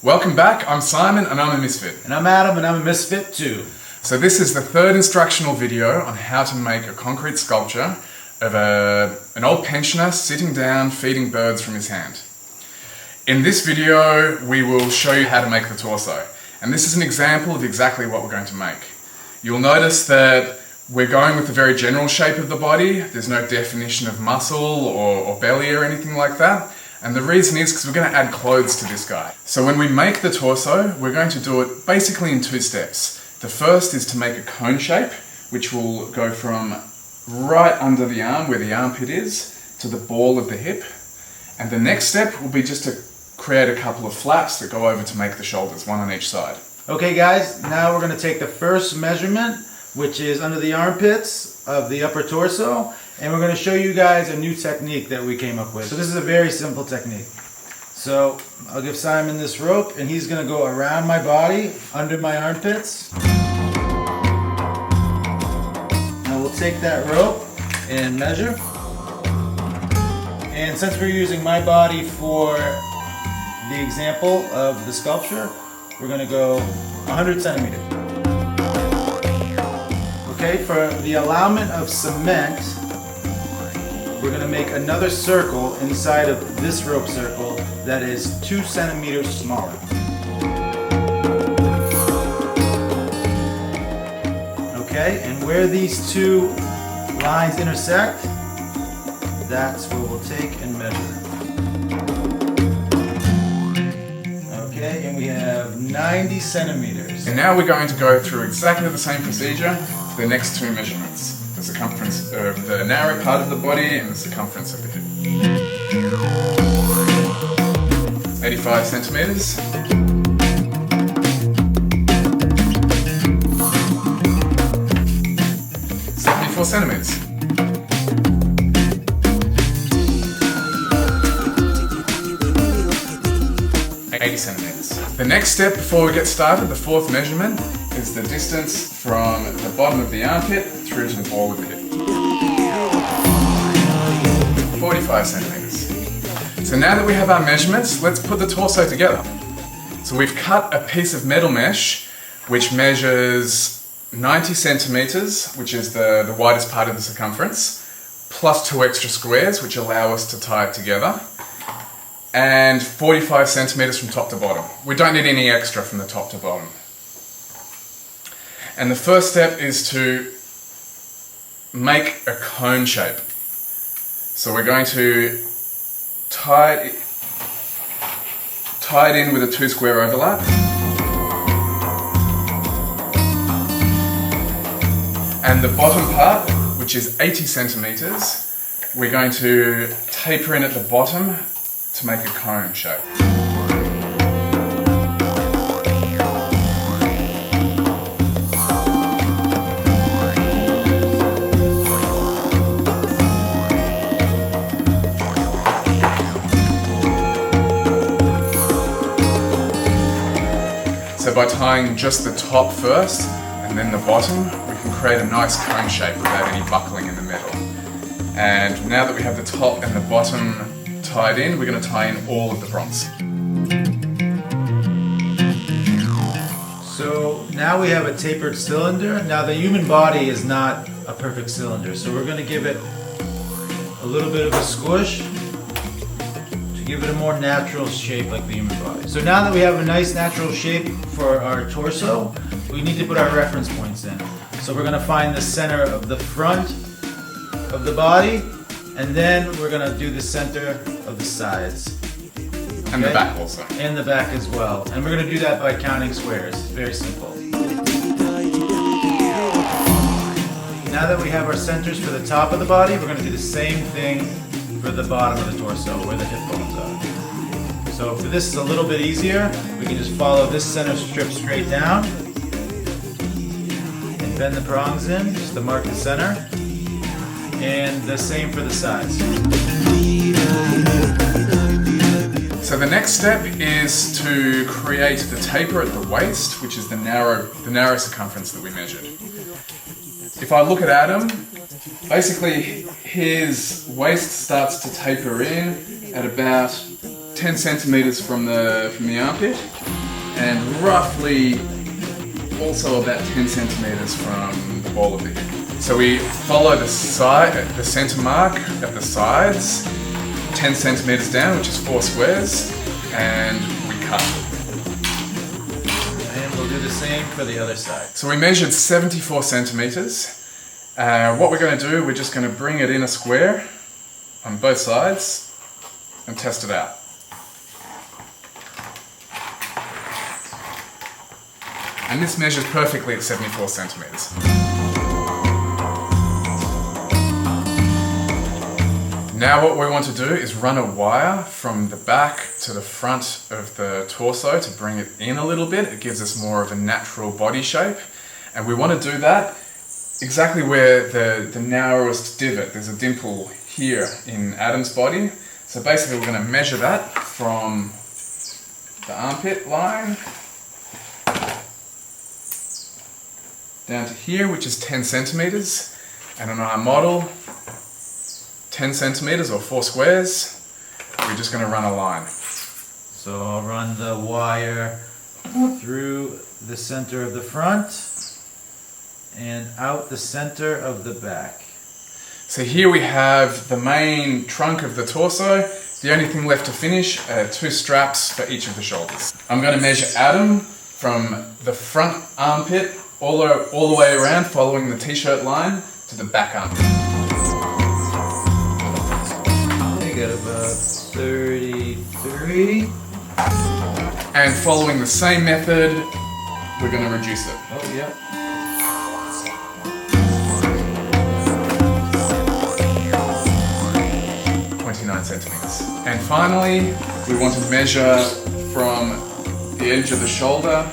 Welcome back, I'm Simon and I'm a Misfit. And I'm Adam and I'm a Misfit too. So this is the third instructional video on how to make a concrete sculpture of an old pensioner sitting down feeding birds from his hand. In this video we will show you how to make the torso, and this is an example of exactly what we're going to make. You'll notice that we're going with the very general shape of the body. There's no definition of muscle or belly or anything like that. And the reason is because we're going to add clothes to this guy. So when we make the torso, we're going to do it basically in two steps. The first is to make a cone shape, which will go from right under the arm, where the armpit is, to the ball of the hip. And the next step will be just to create a couple of flaps that go over to make the shoulders, one on each side. Okay guys, now we're going to take the first measurement, which is under the armpits of the upper torso, and we're going to show you guys a new technique that we came up with. So this is a very simple technique. So I'll give Simon this rope and he's going to go around my body under my armpits. Now we'll take that rope and measure. And since we're using my body for the example of the sculpture, we're going to go 100 centimeters. Okay, for the allowance of cement, we're going to make another circle inside of this rope circle that is 2 centimeters smaller. Okay, and where these two lines intersect, that's where we'll take and measure. Okay, and we have 90 centimeters. And now we're going to go through exactly the same procedure for the next two measurements. The circumference of the narrow part of the body and the circumference of the hip. 85 centimeters. 74 centimeters. 80 centimeters. The next step before we get started, the fourth measurement, is the distance from the bottom of the armpit through to the ball of the hip. 45 centimeters. So now that we have our measurements, let's put the torso together. So we've cut a piece of metal mesh which measures 90 centimeters, which is the widest part of the circumference, plus 2 extra squares which allow us to tie it together, and 45 centimeters from top to bottom. We don't need any extra from the top to bottom. And the first step is to make a cone shape. So we're going to tie it in with a 2 square overlap. And the bottom part, which is 80 centimeters, we're going to taper in at the bottom to make a cone shape. So by tying just the top first and then the bottom, we can create a nice cone shape without any buckling in the middle. And now that we have the top and the bottom tied in, we're going to tie in all of the prongs. So now we have a tapered cylinder. Now the human body is not a perfect cylinder, so we're going to give it a little bit of a squish to give it a more natural shape like the human body. So now that we have a nice natural shape for our torso, we need to put our reference points in. So we're going to find the center of the front of the body, and then we're going to do the center of the sides. Okay? And the back also. And the back as well. And we're going to do that by counting squares. Very simple. Now that we have our centers for the top of the body, we're going to do the same thing for the bottom of the torso, where the hip bones are. So for this is a little bit easier. We can just follow this center strip straight down. bend the prongs in just to mark the center. And the same for the sides. So the next step is to create the taper at the waist, which is the narrow circumference that we measured. If I look at Adam, basically his waist starts to taper in at about 10 centimeters from the armpit, and roughly also about 10 centimeters from the ball of the hip. So we follow the center mark at the sides, 10 centimeters down, which is 4 squares, and we cut. And we'll do the same for the other side. So we measured 74 centimeters. What we're going to do, we're just going to bring it in a square on both sides and test it out. And this measures perfectly at 74 centimeters. Now what we want to do is run a wire from the back to the front of the torso to bring it in a little bit. It gives us more of a natural body shape. And we want to do that exactly where the narrowest divot, there's a dimple here in Adam's body. So basically we're going to measure that from the armpit line down to here, which is 10 centimeters. And on our model, 10 centimeters or 4 squares, we're just going to run a line. So I'll run the wire through the center of the front and out the center of the back. So here we have the main trunk of the torso. The only thing left to finish are 2 straps for each of the shoulders. I'm going to measure Adam from the front armpit all the way around, following the t-shirt line, to the back armpit. I got about 33. And following the same method, we're going to reduce it. Oh, yeah. Centimeters. And finally, we want to measure from the edge of the shoulder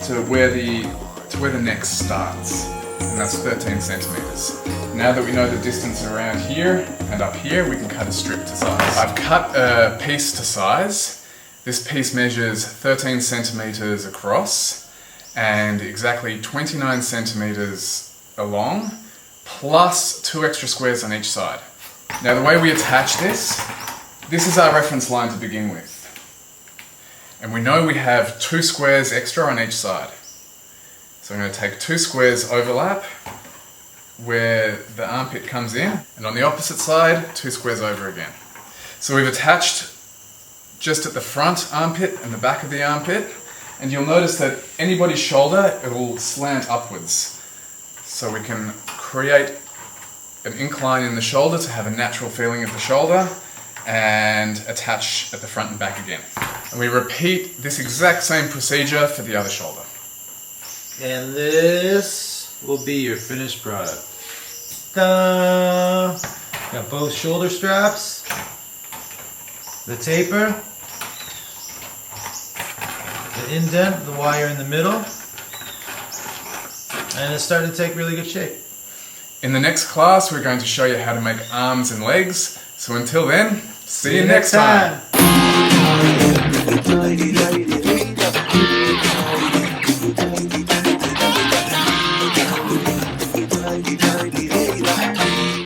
to where the neck starts, and that's 13 centimeters. Now that we know the distance around here and up here, we can cut a strip to size. I've cut a piece to size. This piece measures 13 centimeters across and exactly 29 centimeters along, plus 2 extra squares on each side. Now the way we attach this is our reference line to begin with. And we know we have 2 squares extra on each side. So I'm going to take 2 squares overlap where the armpit comes in, and on the opposite side, 2 squares over again. So we've attached just at the front armpit and the back of the armpit, and you'll notice that anybody's shoulder, it will slant upwards. So we can create an incline in the shoulder to have a natural feeling of the shoulder, and attach at the front and back again. And we repeat this exact same procedure for the other shoulder. And this will be your finished product. Ta-da! Got both shoulder straps, the taper, the indent, the wire in the middle, and it's starting to take really good shape. In the next class, we're going to show you how to make arms and legs. So until then, see you next time. Like